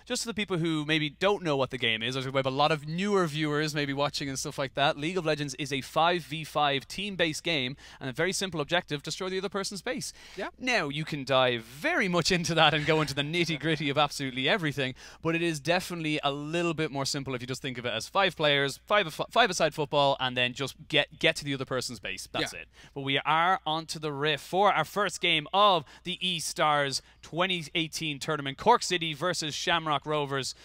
just to the people who maybe don't know what the game is, or we have a lot of newer viewers maybe watching and stuff like that, League of Legends is a 5v5 team-based game and a very simple objective: destroy the other person's base. Yeah. Now, you can dive very much into that and go into the nitty-gritty of absolutely everything, but it is definitely a little bit more simple if you just think of it as 5 players, five-a-side football, and then just get to the other person's base. That's it. But we are onto the riff for our first game of the E-Stars 2018 tournament. Cork City versus Shamrock Rovers.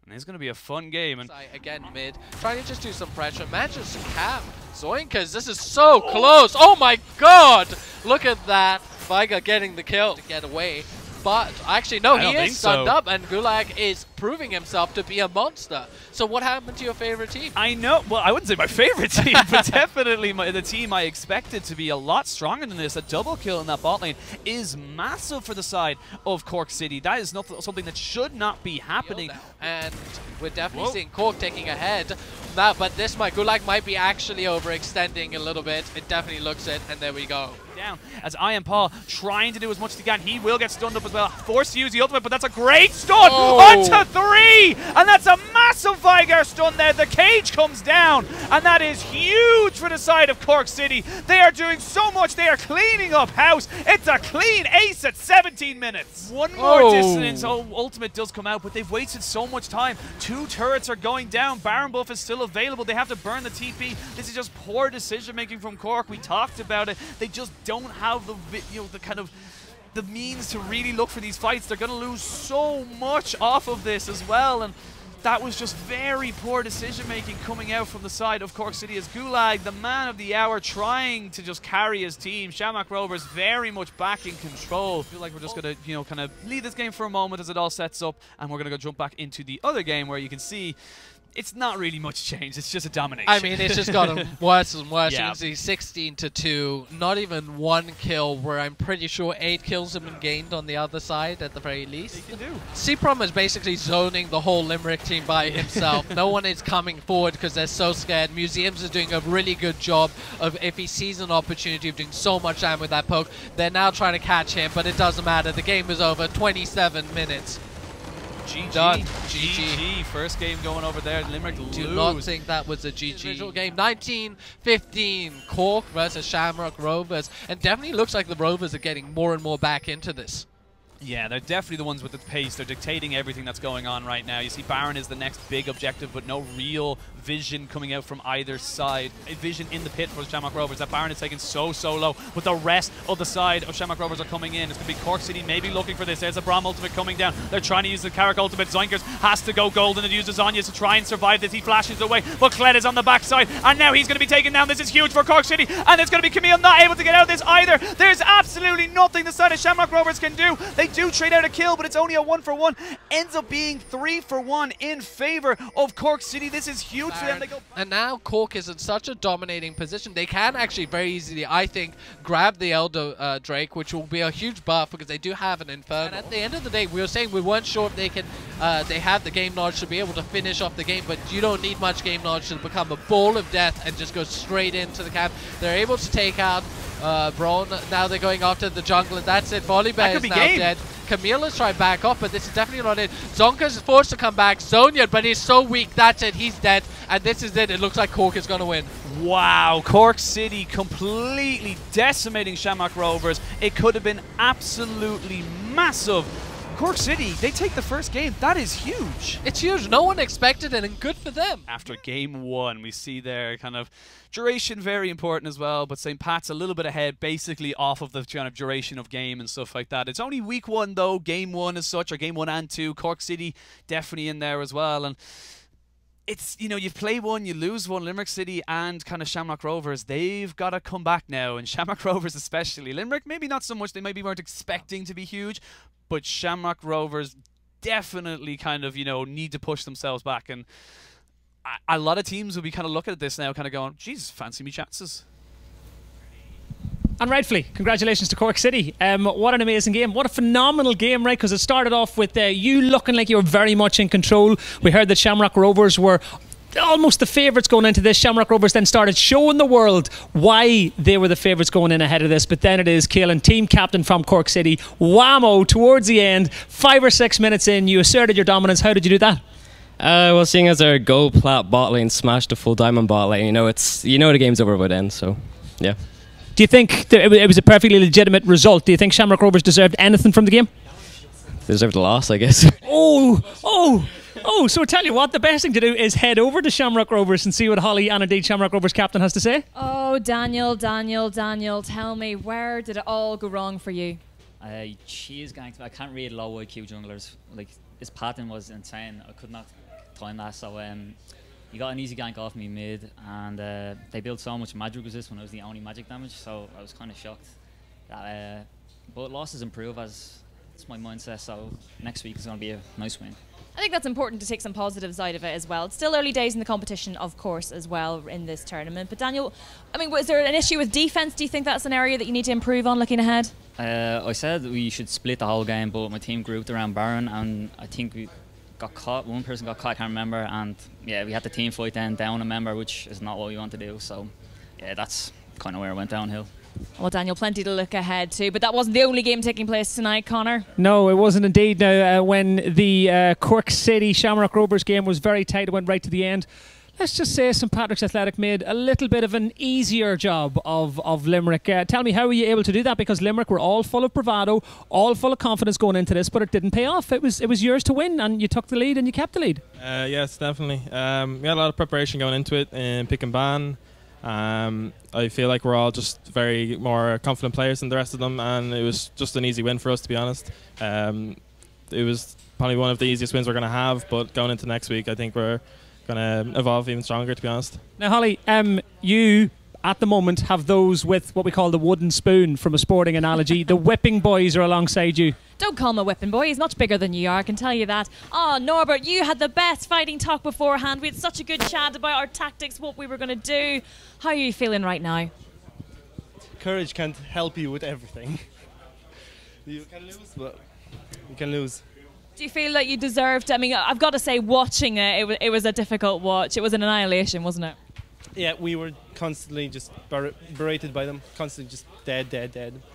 And it's going to be a fun game. And again, mid, trying to just do some pressure. Manages to cap Zoinkas. This is so close. Oh my god! Look at that. Viga getting the kill to get away. But actually, no, he is stunned up, and Gulag is proving himself to be a monster. So what happened to your favorite team? I know, well, I wouldn't say my favorite team, but definitely the team I expected to be a lot stronger than this. A double kill in that bot lane is massive for the side of Cork City. That is not something that should not be happening. And we're definitely seeing Cork taking ahead now, but this Gulag might be actually overextending a little bit. It definitely looks it, and there we go. Down as Ian Paul trying to do as much as he can. He will get stunned up as well. Forced to use the ultimate, but that's a great stun onto 3, and that's a massive Vigar stun there. The cage comes down, and that is huge for the side of Cork City. They are doing so much. They are cleaning up house. It's a clean ace at 17 minutes. One more dissonance. Ultimate does come out, but they've wasted so much time. 2 turrets are going down. Baron buff is still available. They have to burn the TP. This is just poor decision making from Cork. We talked about it. They just don't have the kind of the means to really look for these fights. They're going to lose so much off of this as well, and that was just very poor decision making coming out from the side of Cork City as Gulag, the man of the hour, trying to just carry his team. Shamrock Rovers very much back in control. I feel like we're just going to, kind of leave this game for a moment as it all sets up, and we're going to go jump back into the other game where you can see it's not really much change. It's just a domination. I mean, it's just gotten worse and worse. You can see 16-2, not even 1 kill, where I'm pretty sure 8 kills have been gained on the other side at the very least. They can do. CPROM is basically zoning the whole Limerick team by himself. No one is coming forward because they're so scared. Museums is doing a really good job of, if he sees an opportunity of doing so much damage with that poke, they're now trying to catch him, but it doesn't matter. The game is over. 27 minutes. GG. Done. GG. First game going over there. Limerick lose. Do not think that was a GG. Game 19-15. Cork versus Shamrock Rovers. And definitely looks like the Rovers are getting more and more back into this. Yeah, they're definitely the ones with the pace. They're dictating everything that's going on right now. You see Baron is the next big objective, but no real vision coming out from either side. A vision in the pit for Shamrock Rovers. That Baron is taken so low, but the rest of the side of Shamrock Rovers are coming in. It's going to be Cork City maybe looking for this. There's a Braum ultimate coming down. They're trying to use the Carrick ultimate. Zoinkers has to go golden and uses Anya to try and survive this. He flashes away, but Kled is on the backside, and now he's going to be taken down. This is huge for Cork City, and it's going to be Camille not able to get out of this either. There's absolutely nothing the side of Shamrock Rovers can do. They do trade out a kill, but it's only a 1-for-1. Ends up being 3-for-1 in favor of Cork City. This is huge for them. They go. And now Cork is in such a dominating position. They can actually very easily, I think, grab the Elder Drake, which will be a huge buff because they do have an Inferno. And at the end of the day, we were saying we weren't sure if they can, they have the game knowledge to be able to finish off the game, but you don't need much game knowledge to become a ball of death and just go straight into the camp. They're able to take out Braun. Now they're going after the jungle, and that's it. Volibear is now dead. Camille is trying back off, but this is definitely not it. Zonkers is forced to come back. Zonia, but he's so weak. That's it. He's dead. And this is it. It looks like Cork is going to win. Wow. Cork City completely decimating Shamrock Rovers. It could have been absolutely massive. Cork City, they take the first game. That is huge. It's huge. No one expected it, and good for them. After game 1, we see their kind of duration very important as well, but St. Pat's a little bit ahead, basically off of the kind of duration of game and stuff like that. It's only week 1 though, game 1 as such, or game 1 and 2. Cork City definitely in there as well, and it's, you play 1, you lose 1. Limerick City and kind of Shamrock Rovers, they've got to come back now, and Shamrock Rovers especially. Limerick, maybe not so much, they maybe weren't expecting to be huge, but Shamrock Rovers definitely kind of, need to push themselves back. And a lot of teams will be kind of looking at this now, kind of going, geez, fancy me chances. And rightfully, congratulations to Cork City. What an amazing game. What a phenomenal game, right? Because it started off with you looking like you were very much in control. We heard that Shamrock Rovers were almost the favourites going into this. Shamrock Rovers then started showing the world why they were the favourites going in ahead of this. But then it is Caelan, team captain from Cork City. Whammo, towards the end, 5 or 6 minutes in, you asserted your dominance. How did you do that? Well, seeing as our goal plat bot lane smashed a full diamond bot lane, the game's over by then. So, yeah. Do you think it was a perfectly legitimate result? Do you think Shamrock Rovers deserved anything from the game? They deserved the loss, I guess. So I tell you what, the best thing to do is head over to Shamrock Rovers and see what Holly and indeed Shamrock Rovers captain has to say. Oh, Daniel, tell me, where did it all go wrong for you? Cheese ganks, I can't read low IQ junglers. Like, his pattern was insane. I could not time that. So he got an easy gank off me mid, and they built so much magic resist when it was the only magic damage. So I was kind of shocked. That, but losses improve, as it's my mindset. So next week is going to be a nice win. I think that's important to take some positives out of it as well. It's still early days in the competition, of course, as well in this tournament. But Daniel, I mean, was there an issue with defense? Do you think that's an area that you need to improve on looking ahead? I said we should split the whole game, but my team grouped around Baron, and I think we got caught. One person got caught, I can't remember, and yeah, we had the team fight then down a member, which is not what we want to do. So yeah, that's kind of where it went downhill. Well, Daniel, plenty to look ahead to, but that wasn't the only game taking place tonight, Connor. No, it wasn't indeed. Now, when the Cork City Shamrock Rovers game was very tight, it went right to the end. Let's just say St Patrick's Athletic made a little bit of an easier job of Limerick. Tell me, how were you able to do that? Because Limerick were all full of bravado, all full of confidence going into this, but it didn't pay off. It was yours to win, and you took the lead and you kept the lead. Yes, definitely. We had a lot of preparation going into it in pick and ban. I feel like we're all just very more confident players than the rest of them, and it was just an easy win for us, to be honest. It was probably one of the easiest wins we're going to have, but going into next week, I think we're going to evolve even stronger, to be honest. Now, Holly, you at the moment have those with what we call the wooden spoon, from a sporting analogy. The whipping boys are alongside you. Don't call him a whipping boy, he's much bigger than you are, I can tell you that. Oh, Norbert, you had the best fighting talk beforehand. We had such a good chat about our tactics, what we were going to do. How are you feeling right now? Courage can't help you with everything. You can lose, but you can lose. Do you feel like you deserved? I mean, I've got to say, watching it was a difficult watch. It was an annihilation, wasn't it? Yeah, we were constantly just berated by them. Constantly just dead.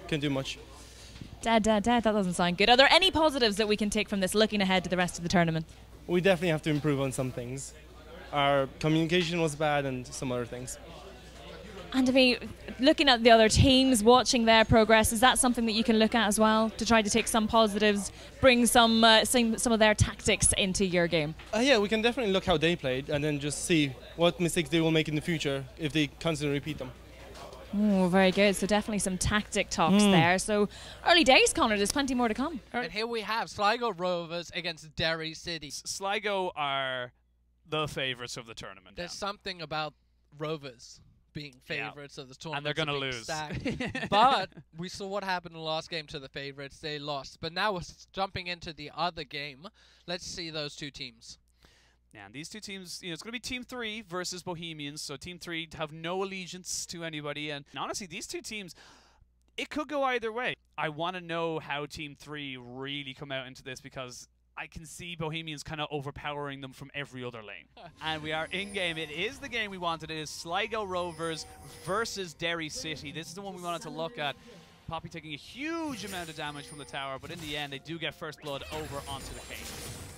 Couldn't do much. Dead. That doesn't sound good. Are there any positives that we can take from this, looking ahead to the rest of the tournament? We definitely have to improve on some things. Our communication was bad and some other things. And I mean, looking at the other teams, watching their progress, is that something that you can look at as well, to try to take some positives, bring some of their tactics into your game? Yeah, we can definitely look how they played and then just see what mistakes they will make in the future if they constantly repeat them. Oh, very good. So definitely some tactic talks there. So early days, Connor, there's plenty more to come. And here we have Sligo Rovers against Derry City. Sligo are the favourites of the tournament. There's something about Rovers being favourites of the tournament. And they're going to lose. But we saw what happened in the last game to the favourites. They lost. But now we're jumping into the other game. Let's see those two teams. Yeah, and these two teams, it's going to be Team 3 versus Bohemians. So Team 3 have no allegiance to anybody. And honestly, these two teams, it could go either way. I want to know how Team 3 really come out into this, because I can see Bohemians kind of overpowering them from every other lane. And we are in-game. It is the game we wanted. It is Sligo Rovers versus Derry City. This is the one we wanted to look at. Poppy taking a huge amount of damage from the tower, but in the end, they do get first blood over onto the cage.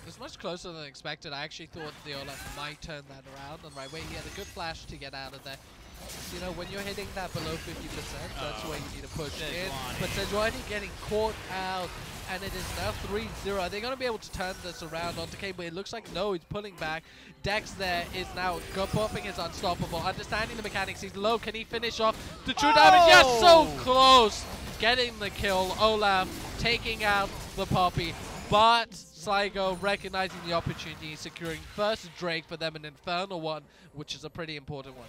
It was much closer than expected. I actually thought the Olaf might turn that around on the right way. He had a good flash to get out of there. When you're hitting that below 50%, that's where you need to push in. But Sejuani getting caught out, and it is now 3-0. Are they going to be able to turn this around onto K? But it looks like no, he's pulling back. Dex there is now popping his unstoppable. Understanding the mechanics, he's low. Can he finish off the true damage? Yes, so close. Getting the kill. Olaf taking out the Poppy. But Sligo recognizing the opportunity, securing first Drake for them, an Infernal one, which is a pretty important one.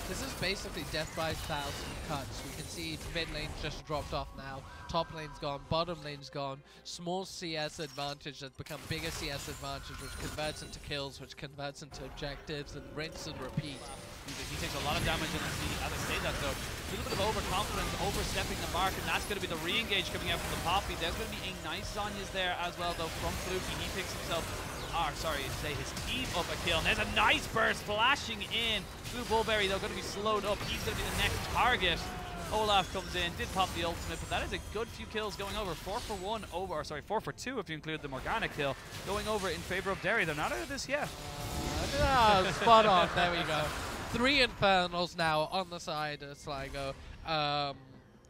This is basically death by 1,000 cuts. We can see mid lane just dropped off now. Top lane's gone, bottom lane's gone. Small CS advantage that's become bigger CS advantage, which converts into kills, which converts into objectives, and rinse and repeat. He takes a lot of damage, and as I say that though, a little bit of overconfidence, overstepping the mark, and that's going to be the re-engage coming out from the Poppy. There's going to be a nice Zhonya's there as well though from Fluky. He picks himself say his team up a kill. And there's a nice burst flashing in. Blue Bullberry, though, going to be slowed up. He's going to be the next target. Olaf comes in, did pop the ultimate, but that is a good few kills going over. 4 for 1 over, or sorry, 4 for 2 if you include the Morgana kill, going over in favor of Derry. They're not out of this yet. Spot on. There we go. 3 Infernals now on the side of Sligo.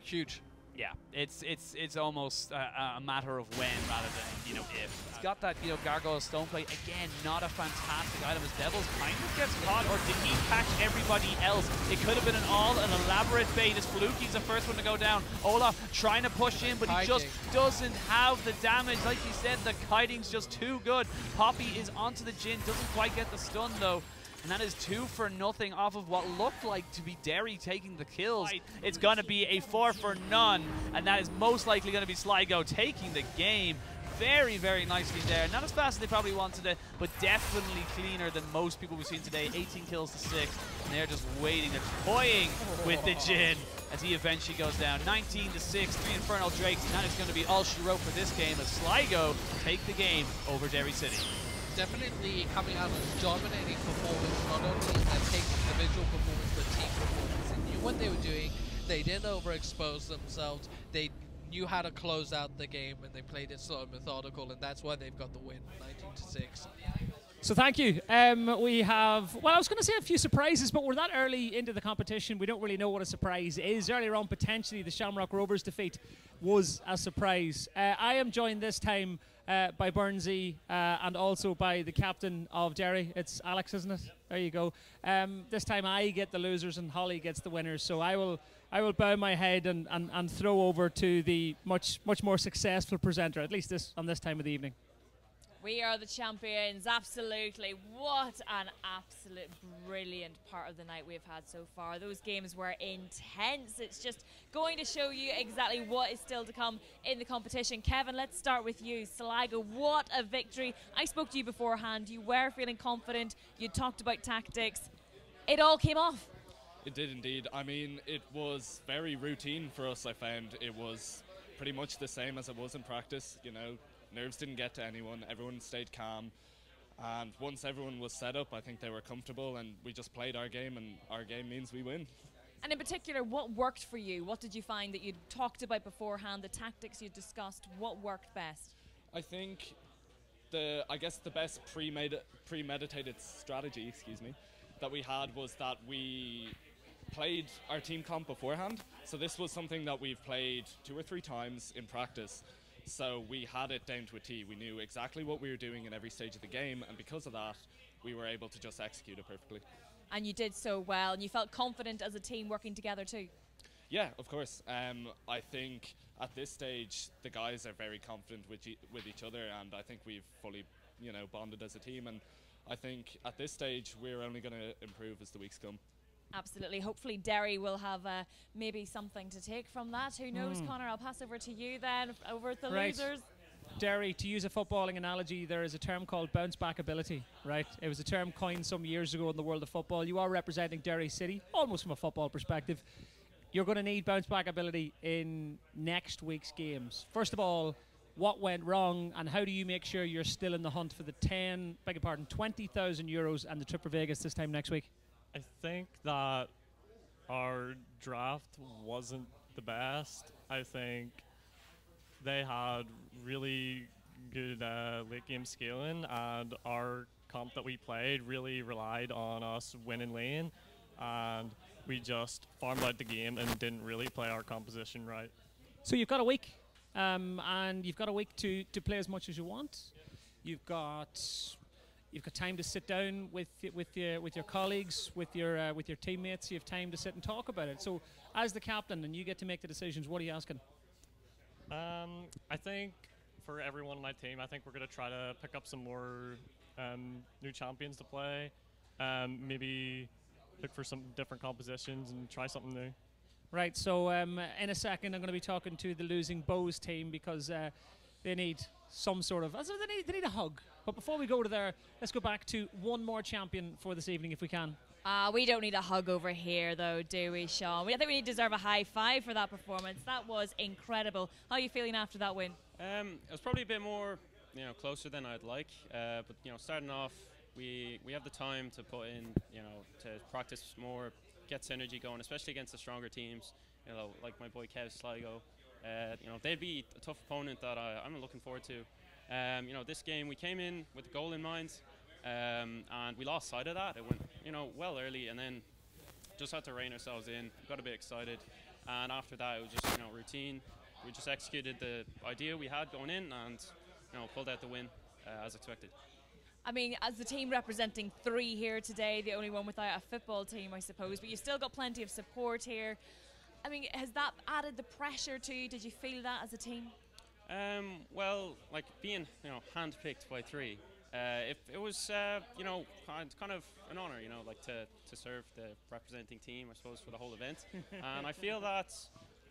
Huge. Yeah, it's almost a matter of when rather than if. It's got that Gargoyle Stoneplate again. Not a fantastic item as Devils kind of gets caught, or did he catch everybody else? It could have been an elaborate bait as Fluky's the first one to go down. Olaf trying to push in, but he just doesn't have the damage. Like you said, the kiting's just too good. Poppy is onto the Jin, doesn't quite get the stun though. And that is 2 for nothing off of what looked like to be Derry taking the kills. It's going to be a 4 for none, and that is most likely going to be Sligo taking the game. Very, very nicely there. Not as fast as they probably wanted it, but definitely cleaner than most people we've seen today. 18 kills to 6, and they're just waiting. They're toying with the Jin as he eventually goes down. 19 to 6, 3 Infernal Drakes, and that is going to be all she wrote for this game as Sligo take the game over Derry City. Definitely coming out with dominating performance, not only taking the visual performance, but team performance. They knew what they were doing. They didn't overexpose themselves. They knew how to close out the game, and they played it slow and methodical, and that's why they've got the win, 19 to 6. So thank you. We have, well, I was going to say a few surprises, but we're that early into the competition. We don't really know what a surprise is. Earlier on, potentially, the Shamrock Rovers defeat was a surprise. I am joined this time by Burnsy and also by the captain of Derry. It's Alex, isn't it? There you go. This time I get the losers and Holly gets the winners. So I will bow my head and throw over to the much more successful presenter, at least on this time of the evening. We are the champions, absolutely. What an absolute brilliant part of the night we've had so far. Those games were intense. It's just going to show you exactly what is still to come in the competition. Kevin, let's start with you. Sligo, what a victory. I spoke to you beforehand. You were feeling confident. You talked about tactics. It all came off. It did indeed. I mean, it was very routine for us, I found. It was pretty much the same as it was in practice, Nerves didn't get to anyone, everyone stayed calm, and once everyone was set up, I think they were comfortable, and we just played our game, and our game means we win. And in particular, what worked for you? What did you find that you'd talked about beforehand, the tactics you discussed? What worked best? I think the best premeditated strategy, that we had was that we played our team comp beforehand. So this was something that we've played 2 or 3 times in practice. So we had it down to a T. We knew exactly what we were doing in every stage of the game, and because of that, we were able to just execute it perfectly. And you did so well, and you felt confident as a team working together too. Yeah, of course. I think at this stage, the guys are very confident with each other, and I think we've fully, bonded as a team. And I think at this stage, we're only going to improve as the weeks come. Absolutely. Hopefully Derry will have maybe something to take from that. Who knows, Connor? I'll pass over to you then, over at the losers. Derry, to use a footballing analogy, there is a term called bounce back ability, right? It was a term coined some years ago in the world of football. You are representing Derry City, almost from a football perspective. You're going to need bounce back ability in next week's games. First of all, what went wrong, and how do you make sure you're still in the hunt for the 20,000 euros and the trip for Vegas this time next week? I think that our draft wasn't the best. I think they had really good late game scaling, and our comp that we played really relied on us winning lane, and we just farmed out the game and didn't really play our composition right. So you've got a week, and you've got a week to play as much as you want. You've got time to sit down with your colleagues, with your teammates. You have time to sit and talk about it. So, as the captain, and you get to make the decisions, what are you asking? I think for everyone on my team, I think we're going to try to pick up some more new champions to play. Maybe look for some different compositions and try something new. Right. So, in a second, I'm going to be talking to the losing Bows team because they need some sort of... They need a hug. But before we go to there, let's go back to one more champion for this evening, if we can. We don't need a hug over here, though, do we, Sean? I think we deserve a high five for that performance. That was incredible. How are you feeling after that win? It was probably a bit more closer than I'd like. But starting off, we have the time to put in, to practice more, get synergy going, especially against the stronger teams. Like my boy Kev Sligo. They'd be a tough opponent that I'm looking forward to. This game we came in with a goal in mind, and we lost sight of that. It went, well early, and then just had to rein ourselves in. Got a bit excited, and after that it was just routine. We just executed the idea we had going in, and pulled out the win as expected. I mean, as the team representing 3 here today, the only one without a football team, I suppose, but you've still got plenty of support here. I mean, has that added the pressure to you? Did you feel that as a team? Well, like being, handpicked by 3, if it was, kind of an honour, like to serve the representing team, I suppose, for the whole event. And I feel that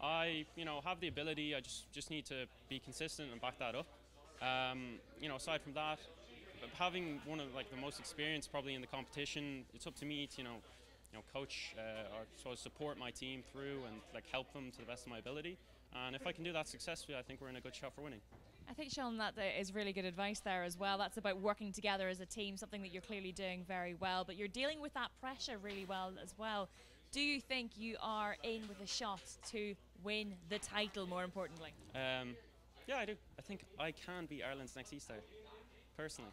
I, have the ability. I just need to be consistent and back that up. Aside from that, having one of the most experience probably in the competition, it's up to me to, coach or sort of support my team through and help them to the best of my ability. And if I can do that successfully, I think we're in a good shot for winning. I think, Sean, that is really good advice there as well. That's about working together as a team, something that you're clearly doing very well, but you're dealing with that pressure really well as well. Do you think you are in with a shot to win the title, more importantly? Yeah, I do. I think I can be Ireland's next Easter, personally.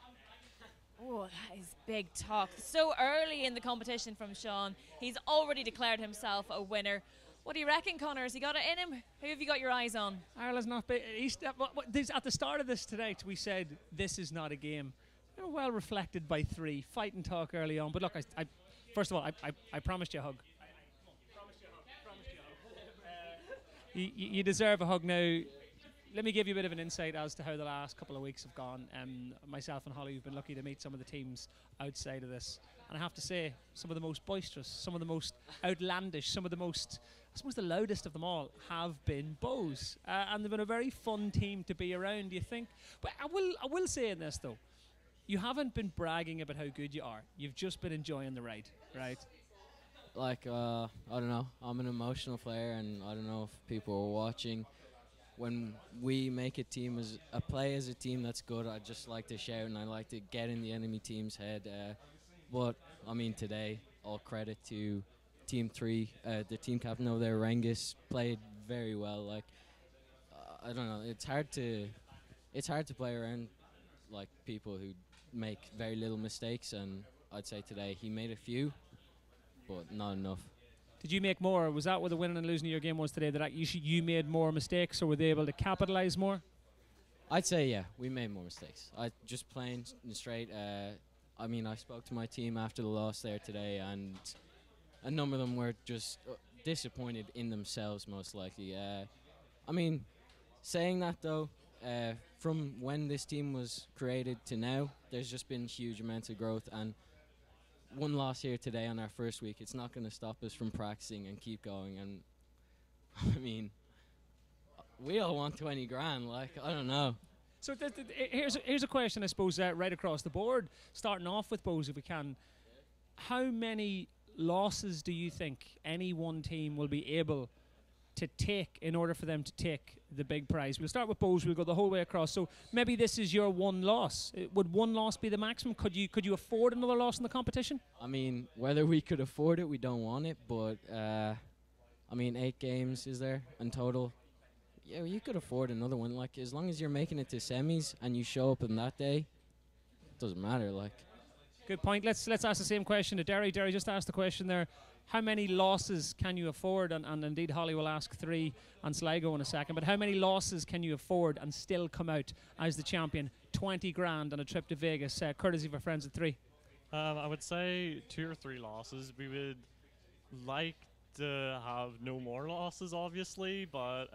Oh, that is big talk. So early in the competition from Sean, he's already declared himself a winner. What do you reckon, Connor? Has he got it in him? Who have you got your eyes on? Ireland's not big. At the start of this today, we said this is not a game. We were well reflected by 3. Fight and talk early on. But look, first of all, I promised you a hug. You deserve a hug now. Let me give you a bit of an insight as to how the last couple of weeks have gone. Myself and Holly have been lucky to meet some of the teams outside of this. And I have to say, some of the most boisterous, some of the most outlandish, some of the most, I suppose the loudest of them all have been Bows. And they've been a very fun team to be around, do you think? But I will say in this, though, you haven't been bragging about how good you are. You've just been enjoying the ride, right? I don't know. I'm an emotional player, and I don't know if people are watching. When we make a team as a team that's good, I just like to shout and I like to get in the enemy team's head. But I mean, today, all credit to Team 3, the team captain over there, Rengis, played very well. I don't know, it's hard to play around people who make very little mistakes, and I'd say today he made a few, but not enough. Did you make more? Was that what the winning and losing of your game was today? That you made more mistakes, or were they able to capitalise more? I'd say, yeah, we made more mistakes. Just playing straight. I mean, I spoke to my team after the loss there today, and a number of them were just disappointed in themselves, most likely. I mean, saying that though, from when this team was created to now, there's just been huge amounts of growth, and one loss here today on our first week, it's not going to stop us from practicing and keep going. And I mean, we all want 20 grand, I don't know. So here's a question, I suppose, right across the board, starting off with Bows, if we can. How many losses do you think any one team will be able to take in order for them to take the big prize? We'll start with Bows, we'll go the whole way across. So maybe this is your one loss. Would one loss be the maximum? Could you afford another loss in the competition? I mean, whether we could afford it, we don't want it, but I mean, 8 games is there in total. Yeah, you could afford another one. As long as you're making it to semis and you show up on that day, it doesn't matter. Good point. Let's ask the same question to Derry. Derry just asked the question there. How many losses can you afford? And indeed, Holly will ask 3 and Sligo in a second. But how many losses can you afford and still come out as the champion? 20 grand on a trip to Vegas, courtesy of our friends at 3. I would say 2 or 3 losses. We would like to have no more losses, obviously, but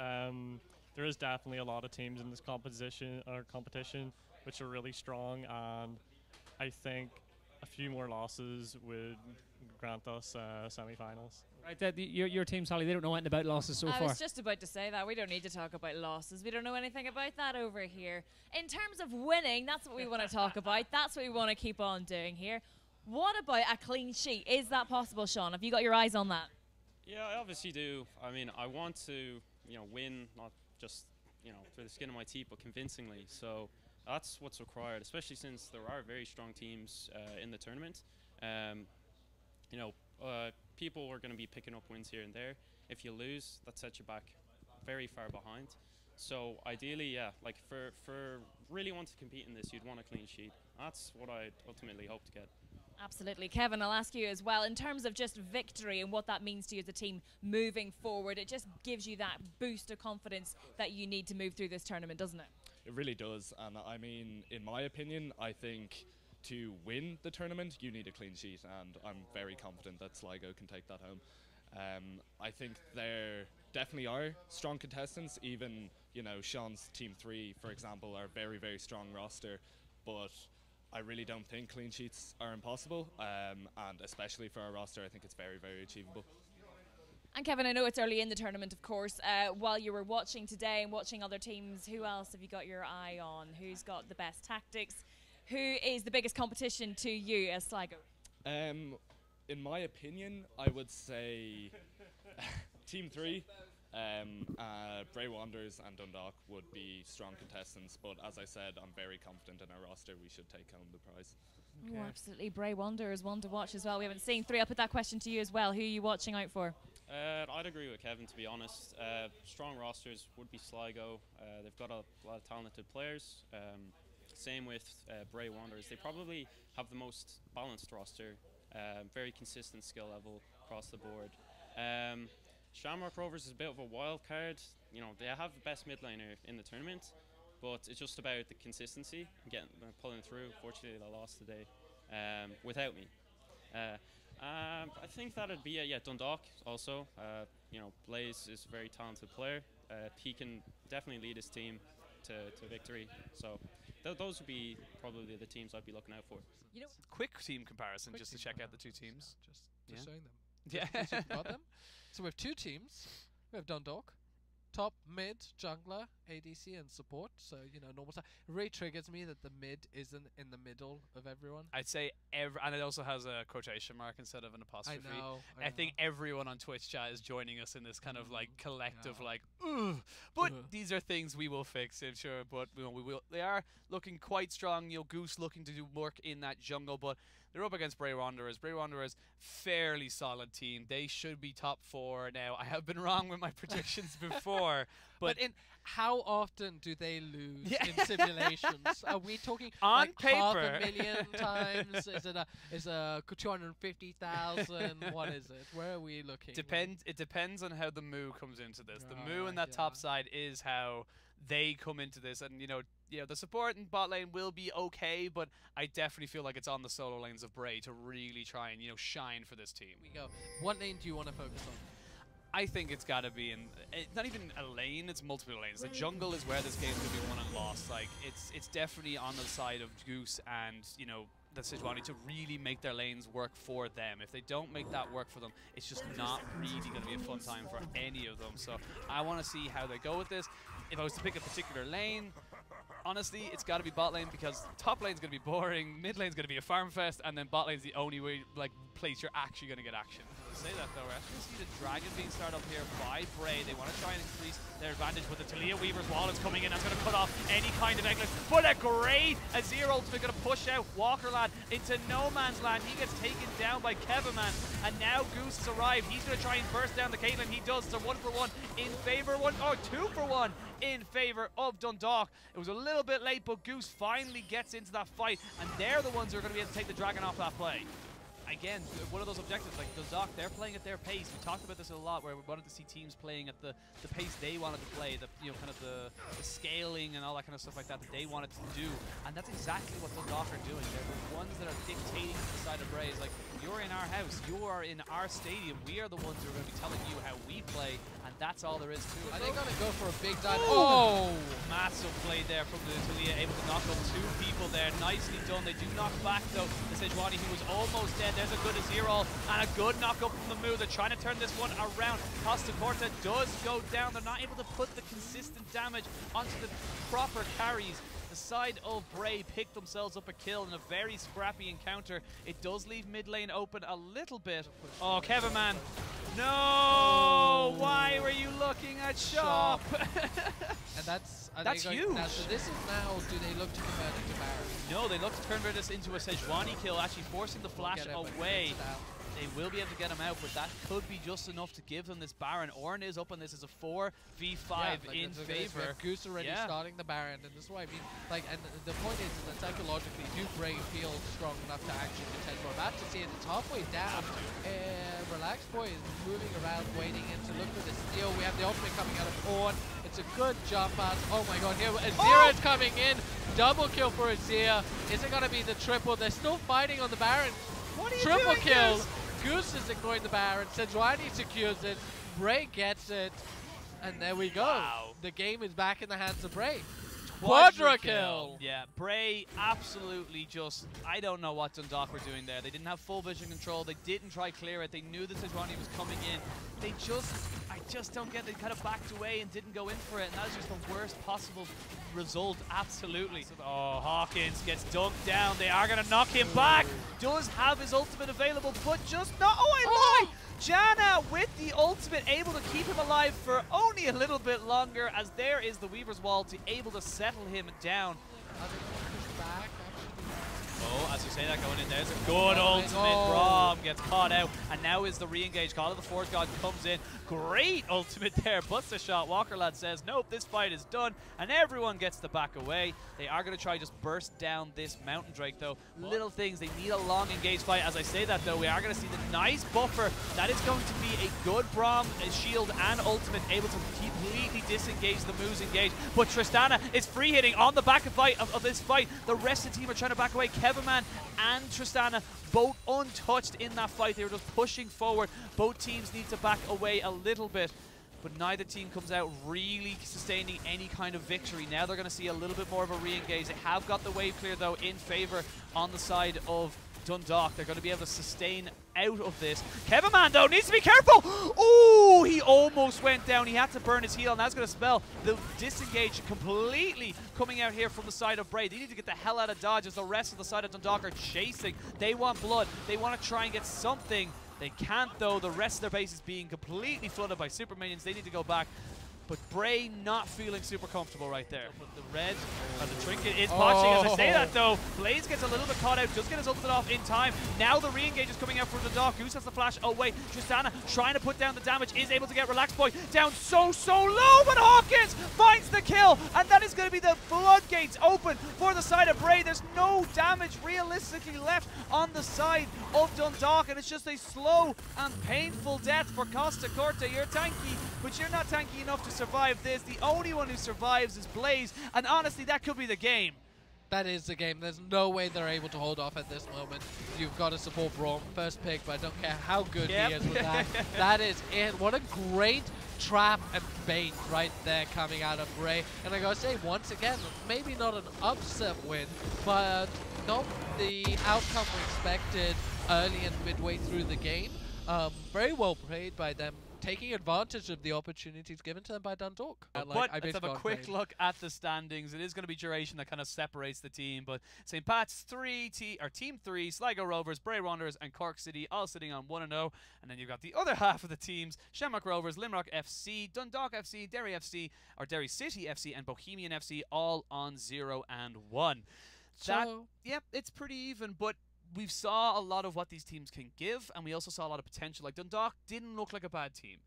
there is definitely a lot of teams in this competition which are really strong, and I think a few more losses would grant us semi-finals. Right, your team's, Holly, they don't know anything about losses so far. I was just about to say that. We don't need to talk about losses. We don't know anything about that over here. In terms of winning, that's what we want to talk about. That's what we want to keep on doing here. What about a clean sheet? Is that possible, Sean? Have you got your eyes on that? Yeah, I obviously do. I mean, I want to, win, not just, through the skin of my teeth, but convincingly. So That's what's required, especially since there are very strong teams in the tournament. People are going to be picking up wins here and there. If you lose, that sets you back very far behind. So ideally, yeah, like for really want to compete in this, you'd want a clean sheet. That's what I ultimately hope to get. Absolutely. Kevin, I'll ask you as well, in terms of just victory and what that means to you as a team moving forward, it just gives you that boost of confidence that you need to move through this tournament, doesn't it? It really does. And I mean, in my opinion, I think to win the tournament, you need a clean sheet, and I'm very confident that Sligo can take that home. I think there definitely are strong contestants. Even, Sean's Team 3, for example, are a very, very strong roster, but I really don't think clean sheets are impossible, and especially for our roster, I think it's very, very achievable. And Kevin, I know it's early in the tournament, of course. While you were watching today and watching other teams, who else have you got your eye on? Who's got the best tactics? Who is the biggest competition to you as Sligo? In my opinion, I would say Team 3, Bray Wanderers and Dundalk would be strong contestants, but as I said, I'm very confident in our roster. We should take home the prize. Okay. Oh, absolutely. Bray Wanderers, one to watch as well. We haven't seen 3. I'll put that question to you as well. Who are you watching out for? I'd agree with Kevin, to be honest. Strong rosters would be Sligo. They've got a lot of talented players. Same with Bray Wanderers. They probably have the most balanced roster. Very consistent skill level across the board. Shamrock Rovers is a bit of a wild card. They have the best mid laner in the tournament, but it's just about the consistency and pulling through. Fortunately, they lost today without me. I think that'd be Dundalk also. Blaze is a very talented player. He can definitely lead his team to victory. So those would be probably the teams I'd be looking out for. Quick team comparison just to check out the two teams. Just showing them. Yeah. Got them. So we have 2 teams. We have Dundalk, top, mid, jungler, ADC, and support. So, normal stuff. It really triggers me that the mid isn't in the middle of everyone. I'd say and it also has a quotation mark instead of an apostrophe. I know. I think everyone on Twitch chat is joining us in this kind of like collective ugh. But these are things we will fix, I'm sure. But we will. They are looking quite strong. Goose looking to do work in that jungle, but they're up against Bray Wanderers. Bray Wanderers, fairly solid team. They should be top 4 now. I have been wrong with my predictions before, but how often do they lose in simulations? Are we talking on like paper 500,000 times? Is it 250,000? What is it? Where are we looking? It depends on how the Moo comes into this. The Moo in that top side is how they come into this, and the support and bot lane will be okay, but I definitely feel like it's on the solo lanes of Bray to really try and shine for this team. We go. What lane do you want to focus on? I think it's got to be not even a lane, it's multiple lanes. The jungle is where this game could be won and lost. Like, it's definitely on the side of Goose and, the Sejuani to really make their lanes work for them. If they don't make that work for them, it's just not really going to be a fun time for any of them. So I want to see how they go with this. If I was to pick a particular lane, honestly, it's got to be bot lane, because top lane's going to be boring, mid lane's going to be a farm fest, and then bot lane's the only way, place you're actually going to get action. To say that though, we're actually going to see the dragon being started up here by Bray. They want to try and increase their advantage, but the Talia Weaver's wall is coming in. That's going to cut off any kind of eggless. But a great Azir ultimate going to push out Walker Lad into no man's land. He gets taken down by Kevaman, and now Goose has arrived. He's going to try and burst down the Caitlyn. He does. It's a 1-for-1 in favor, 2-for-1 in favor of Dundalk. It was a little bit late, but Goose finally gets into that fight, and they're the ones who are going to be able to take the dragon off that play. Again, one of those objectives, like Dundalk, they're playing at their pace. We talked about this a lot, where we wanted to see teams playing at the pace they wanted to play, kind of the scaling and all that kind of stuff like that they wanted to do. And that's exactly what Dundalk are doing. They're the ones that are dictating to the side of Bray. It's like, you're in our house, you are in our stadium, we are the ones who are going to be telling you how we play, and that's all there is to it. Are they going to go for a big dive? Oh! Massive play there from the Talia, able to knock up 2 people there. Nicely done. They do knock back, though, the Sejuani, who was almost dead. There's a good Azir ult and a good knock up from the Moo. They're trying to turn this one around. Costa Corta does go down. They're not able to put the consistent damage onto the proper carries. The side of Bray picked themselves up a kill in a very scrappy encounter. It does leave mid lane open a little bit. Oh, Kevaman No! Why were you looking at Shop? And that's huge. So this is now, do they look to convert it to Baron? No, they look to convert this into a Sejuani kill, actually forcing the flash away. They will be able to get him out, but that could be just enough to give them this Baron. Ornn is up on this as a 4v5 in favor. Goose already starting the Baron, and this is what I mean. Like, and the point is that psychologically, do Bray feel strong enough to actually contend? We're about to see it. It's halfway down. Relax Boy is moving around, waiting in to look for the steal. We have the ultimate coming out of Ornn. It's a good jump out. Oh my god, here Azir is coming in. Double kill for Azir. Is it going to be the triple? They're still fighting on the Baron. What are you Triple doing, kill. Goose? Goose is ignoring the Baron. Sejuani secures it. Bray gets it. And there we go. Wow. The game is back in the hands of Bray. Quadra kill. Yeah, Bray absolutely just, I don't know what Dundalk were doing there. They didn't have full vision control. They didn't try clear it. They knew that Sejuani was coming in. They just, I just don't get, they kind of backed away and didn't go in for it. And that was just the worst possible result, absolutely. Oh, Hawkins gets dunked down. They are going to knock him back. Does have his ultimate available, but just not, I lied. Janna with the ultimate able to keep him alive for only a little bit longer, as there is the Weaver's Wall to able to settle him down. Oh, as you say that going in, there's a good ultimate. Braum gets caught out, and now is the re-engage. Call of the Forge God comes in. Great ultimate there, busts the shot. Walker Lad says, nope, this fight is done, and everyone gets the back away. They are going to try just burst down this Mountain Drake, though. Little things, they need a long engage fight. As I say that, though, we are going to see the nice buffer. That is going to be a good Braum, a shield, and ultimate, able to completely disengage the moves engaged. But Tristana is free hitting on the back of this fight. The rest of the team are trying to back away. Kevinman and Tristana both untouched in that fight. They were just pushing forward. Both teams need to back away a little bit, but neither team comes out really sustaining any kind of victory. Now they're going to see a little bit more of a re-engage. They have got the wave clear, though, in favor on the side of Dundalk. They're going to be able to sustain out of this. Kevinman, though, needs to be careful. Oh, he almost went down. He had to burn his heal, and that's going to spell the disengage completely coming out here from the side of Bray. They need to get the hell out of Dodge as the rest of the side of Dundalk are chasing. They want blood. They want to try and get something. They can't, though. The rest of their base is being completely flooded by super minions. They need to go back. But Bray not feeling super comfortable right there. But the red, the trinket is botching. As I say that, though, Blaze gets a little bit caught out, does get his ultimate off in time. Now the re-engage is coming out for the Dundalk. Goose has the flash away. Tristana trying to put down the damage, is able to get Relax Boy down so low, but Hawkins finds the kill, and that is going to be the floodgates open for the side of Bray. There's no damage realistically left on the side of Dundalk, and it's just a slow and painful death for Costa Corta. You're tanky, but you're not tanky enough to survive this. The only one who survives is Blaze, and honestly, that could be the game. That is the game. There's no way they're able to hold off at this moment. You've got to support Braum. First pick, but I don't care how good he is with that. That is it. What a great trap and bait right there coming out of Bray. And I gotta say, once again, maybe not an upset win, but not the outcome we expected early and midway through the game. Very well played by them, taking advantage of the opportunities given to them by Dundalk. But let's have a quick look at the standings. It is going to be duration that kind of separates the team, but St. Pat's Team 3, Sligo Rovers, Bray Wanderers, and Cork City all sitting on 1-0. And then you've got the other half of the teams, Shamrock Rovers, Limrock FC, Dundalk FC, Derry FC, or Derry City FC, and Bohemian FC all on 0-1. Yep, it's pretty even, but we saw a lot of what these teams can give, and we also saw a lot of potential. Like, Dundalk didn't look like a bad team.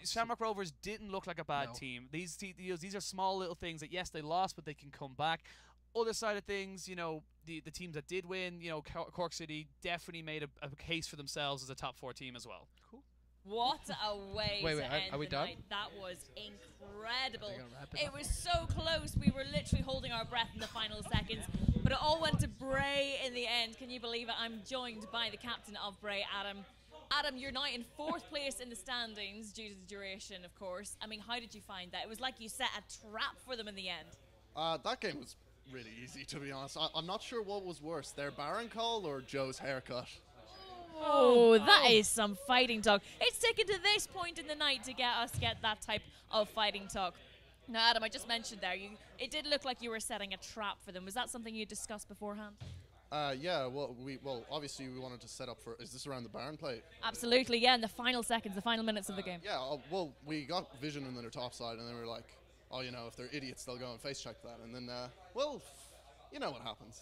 Shamrock Rovers didn't look like a bad team. These are small little things that, yes, they lost, but they can come back. Other side of things, you know, the teams that did win, you know, Cork City definitely made a case for themselves as a top 4 team as well. Cool. What a way to end we the done? night. That was incredible. It was so close. We were literally holding our breath in the final seconds, but it all went to Bray in the end. Can you believe it? I'm joined by the captain of Bray, Adam. Adam, you're now in 4th place in the standings due to the duration, of course. I mean, how did you find that? It was like you set a trap for them in the end. That game was really easy, to be honest. I'm not sure what was worse, their Baron call or Joe's haircut. Oh, that is some fighting talk. It's taken to this point in the night to get that type of fighting talk. Now, Adam, I just mentioned there, it did look like you were setting a trap for them. Was that something you discussed beforehand? Yeah, well, obviously we wanted to set up for. Is this around the Baron play? Absolutely, yeah. In the final seconds, the final minutes of the game. Yeah. Well, we got vision in their top side, and then we were like, oh, you know, if they're idiots, they'll go and face check that, and then, well, you know what happens.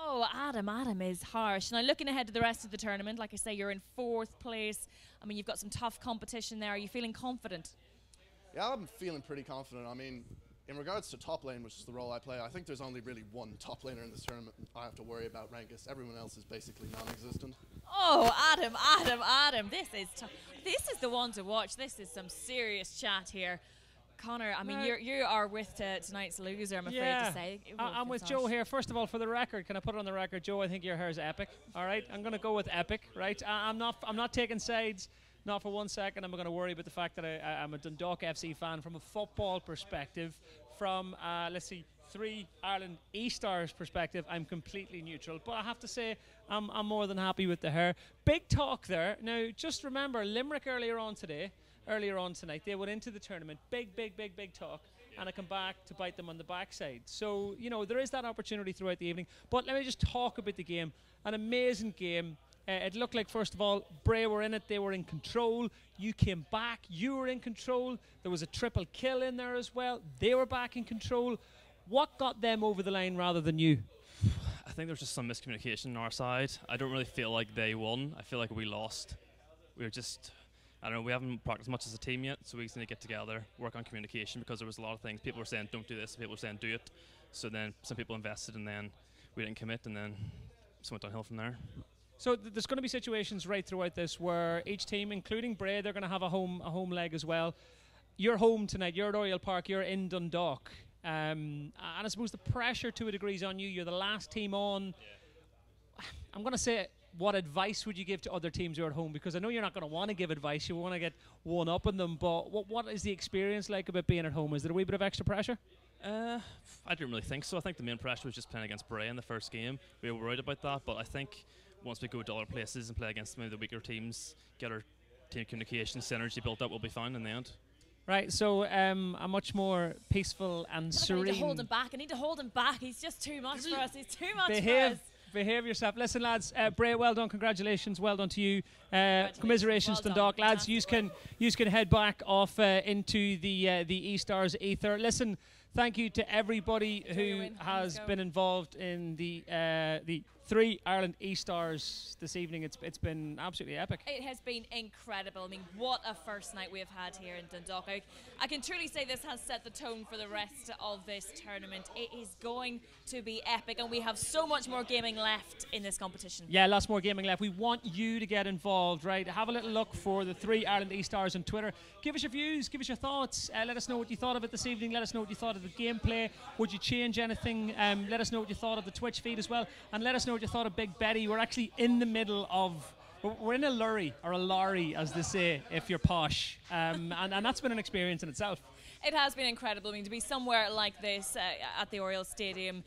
Oh, Adam is harsh. Now, looking ahead to the rest of the tournament, like I say, you're in 4th place. I mean, you've got some tough competition there. Are you feeling confident? Yeah, I'm feeling pretty confident. I mean, in regards to top lane, which is the role I play, I think there's only really one top laner in this tournament I have to worry about, Rankus. Everyone else is basically non-existent. Oh, Adam, this is tough. This is the one to watch. This is some serious chat here. Connor, I mean, you are with tonight's loser, I'm afraid to say. I'm with Joe here. First of all, for the record, can I put it on the record, Joe? I think your hair is epic. All right, I'm going to go with epic. Right, I'm not taking sides. Not for 1 second. I'm going to worry about the fact that I'm a Dundalk FC fan from a football perspective. From let's see, 3 Ireland E-Stars perspective, I'm completely neutral. But I have to say, I'm more than happy with the hair. Big talk there. Now, just remember, Limerick earlier on tonight, they went into the tournament. Big talk. And I come back to bite them on the backside. So, you know, there is that opportunity throughout the evening. But let me just talk about the game. An amazing game. It looked like, first of all, Bray were in it. They were in control. You came back. You were in control. There was a triple kill in there as well. They were back in control. What got them over the line rather than you? I think there was just some miscommunication on our side. I don't really feel like they won. I feel like we lost. We were just... I don't know, we haven't practiced much as a team yet, so we just need to get together, work on communication, because there was a lot of things. People were saying, don't do this, people were saying, do it. So then some people invested, and then we didn't commit, and then just went downhill from there. So there's going to be situations right throughout this where each team, including Bray, they're going to have a home leg as well. You're home tonight, you're at Oriel Park, you're in Dundalk. And I suppose the pressure to a degree is on you. You're the last team on. Yeah. I'm going to say, what advice would you give to other teams who are at home? Because I know you're not going to want to give advice. You want to get one up on them. But what is the experience like about being at home? Is there a wee bit of extra pressure? I didn't really think so. I think the main pressure was just playing against Bray in the first game. We were worried about that. But I think once we go to other places and play against maybe the weaker teams, get our team communication synergy built up, we'll be fine in the end. Right, so a much more peaceful and serene... I need to hold him back. I need to hold him back. He's just too much for us. He's too much for us. Behave yourself. Listen, lads, Bray, well done. Congratulations. Well done to you. Commiserations, well Dundalk. Lads, you can head back off into the E-Stars ether. Listen, thank you to everybody who has been involved in the 3 Ireland E-Stars this evening. It's been absolutely epic. It has been incredible. I mean, what a first night we've had here in Dundalk. I can truly say this has set the tone for the rest of this tournament. It is going to be epic, and we have so much more gaming left in this competition. Yeah, lots more gaming left. We want you to get involved, right? Have a little look for the 3 Ireland E-Stars on Twitter. Give us your views, give us your thoughts. Let us know what you thought of it this evening. Let us know what you thought of the gameplay. Would you change anything? Let us know what you thought of the Twitch feed as well. And let us know what you thought of Big Betty. We're actually in the middle of... We're in a lorry, or a lorry, as they say, if you're posh. And that's been an experience in itself. It has been incredible. I mean, to be somewhere like this at the Oriel Stadium,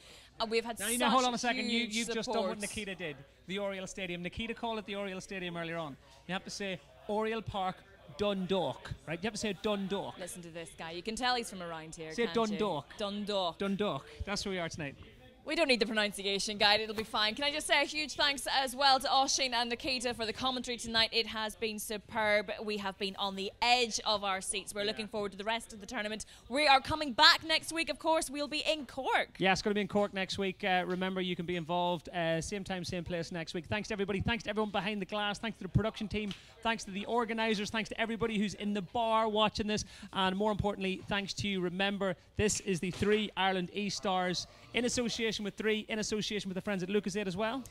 we've had such hold on a second. You've support. Just done what Nikita did. The Oriel Stadium. Nikita called it the Oriel Stadium earlier on. You have to say Oriel Park, Dundalk, right? You have to say Dundalk. Listen to this guy. You can tell he's from around here. Say Dundalk. Dundalk. Dundalk. That's where we are tonight. We don't need the pronunciation guide, it'll be fine. Can I just say a huge thanks as well to Oisín and Nikita for the commentary tonight. It has been superb. We have been on the edge of our seats. We're looking forward to the rest of the tournament. We are coming back next week, of course. We'll be in Cork. Yeah, it's going to be in Cork next week. Remember, you can be involved same time, same place next week. Thanks to everybody. Thanks to everyone behind the glass. Thanks to the production team. Thanks to the organisers. Thanks to everybody who's in the bar watching this. And more importantly, thanks to you. Remember, this is the 3 Ireland E-Stars in association with 3, in association with the friends at Lucas 8 as well.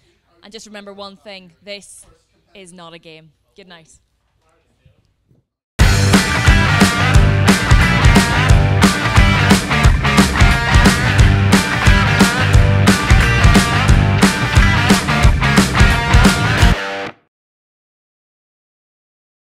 And just remember one thing, this is not a game. Good night.